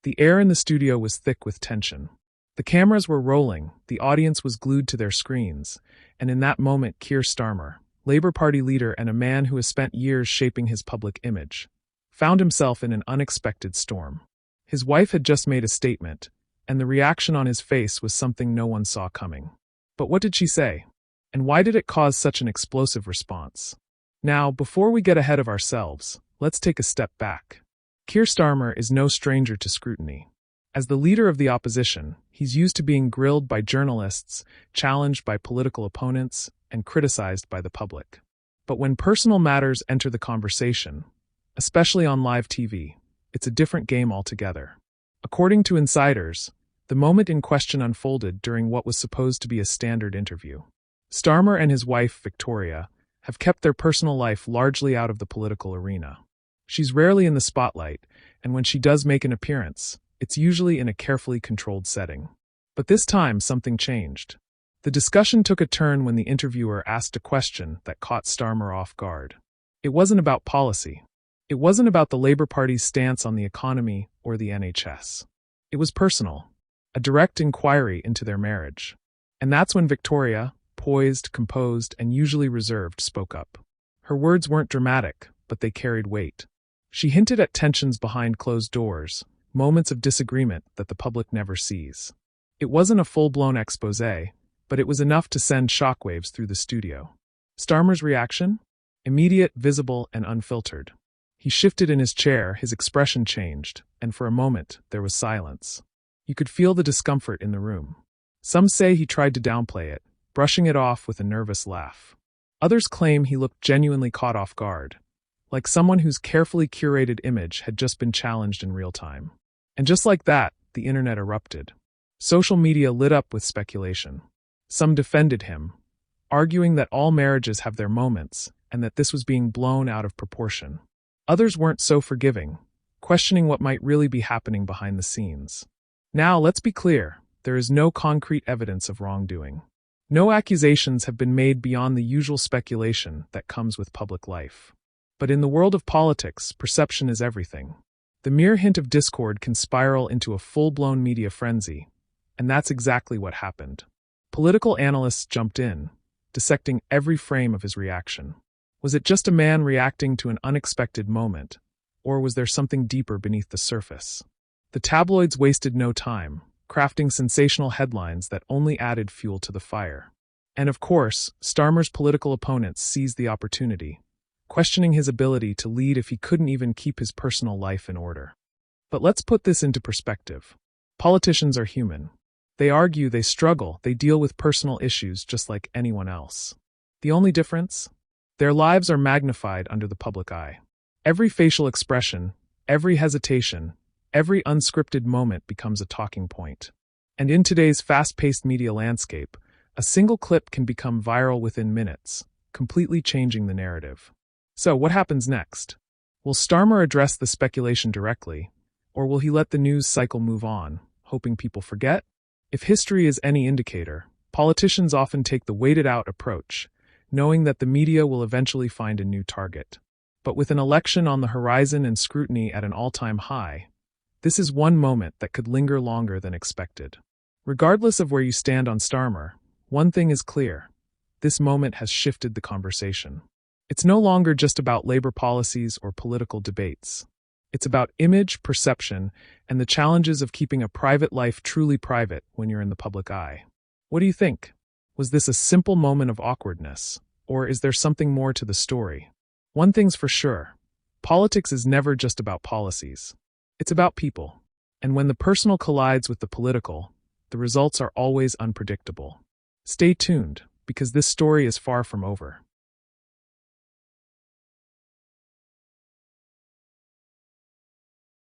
The air in the studio was thick with tension. The cameras were rolling, the audience was glued to their screens, and in that moment Keir Starmer, Labour Party leader and a man who has spent years shaping his public image, found himself in an unexpected storm. His wife had just made a statement, and the reaction on his face was something no one saw coming. But what did she say? And why did it cause such an explosive response? Now, before we get ahead of ourselves, let's take a step back. Keir Starmer is no stranger to scrutiny. As the leader of the opposition, he's used to being grilled by journalists, challenged by political opponents, and criticized by the public. But when personal matters enter the conversation, especially on live TV, it's a different game altogether. According to insiders, the moment in question unfolded during what was supposed to be a standard interview. Starmer and his wife, Victoria, have kept their personal life largely out of the political arena. She's rarely in the spotlight, and when she does make an appearance, it's usually in a carefully controlled setting. But this time, something changed. The discussion took a turn when the interviewer asked a question that caught Starmer off guard. It wasn't about policy. It wasn't about the Labour Party's stance on the economy or the NHS. It was personal, a direct inquiry into their marriage. And that's when Victoria, poised, composed, and usually reserved, spoke up. Her words weren't dramatic, but they carried weight. She hinted at tensions behind closed doors, moments of disagreement that the public never sees. It wasn't a full-blown exposé, but it was enough to send shockwaves through the studio. Starmer's reaction? Immediate, visible, and unfiltered. He shifted in his chair, his expression changed, and for a moment, there was silence. You could feel the discomfort in the room. Some say he tried to downplay it, brushing it off with a nervous laugh. Others claim he looked genuinely caught off guard, like someone whose carefully curated image had just been challenged in real time. And just like that, the internet erupted. Social media lit up with speculation. Some defended him, arguing that all marriages have their moments and that this was being blown out of proportion. Others weren't so forgiving, questioning what might really be happening behind the scenes. Now, let's be clear, there is no concrete evidence of wrongdoing. No accusations have been made beyond the usual speculation that comes with public life. But in the world of politics, perception is everything. The mere hint of discord can spiral into a full-blown media frenzy, and that's exactly what happened. Political analysts jumped in, dissecting every frame of his reaction. Was it just a man reacting to an unexpected moment, or was there something deeper beneath the surface? The tabloids wasted no time, crafting sensational headlines that only added fuel to the fire. And of course, Starmer's political opponents seized the opportunity, questioning his ability to lead if he couldn't even keep his personal life in order. But let's put this into perspective. Politicians are human. They argue, they struggle, they deal with personal issues just like anyone else. The only difference? Their lives are magnified under the public eye. Every facial expression, every hesitation, every unscripted moment becomes a talking point. And in today's fast-paced media landscape, a single clip can become viral within minutes, completely changing the narrative. So, what happens next? Will Starmer address the speculation directly, or will he let the news cycle move on, hoping people forget? If history is any indicator, politicians often take the waited-out approach, knowing that the media will eventually find a new target. But with an election on the horizon and scrutiny at an all-time high, this is one moment that could linger longer than expected. Regardless of where you stand on Starmer, one thing is clear. This moment has shifted the conversation. It's no longer just about labor policies or political debates. It's about image, perception, and the challenges of keeping a private life truly private when you're in the public eye. What do you think? Was this a simple moment of awkwardness, or is there something more to the story? One thing's for sure. Politics is never just about policies. It's about people. And when the personal collides with the political, the results are always unpredictable. Stay tuned, because this story is far from over.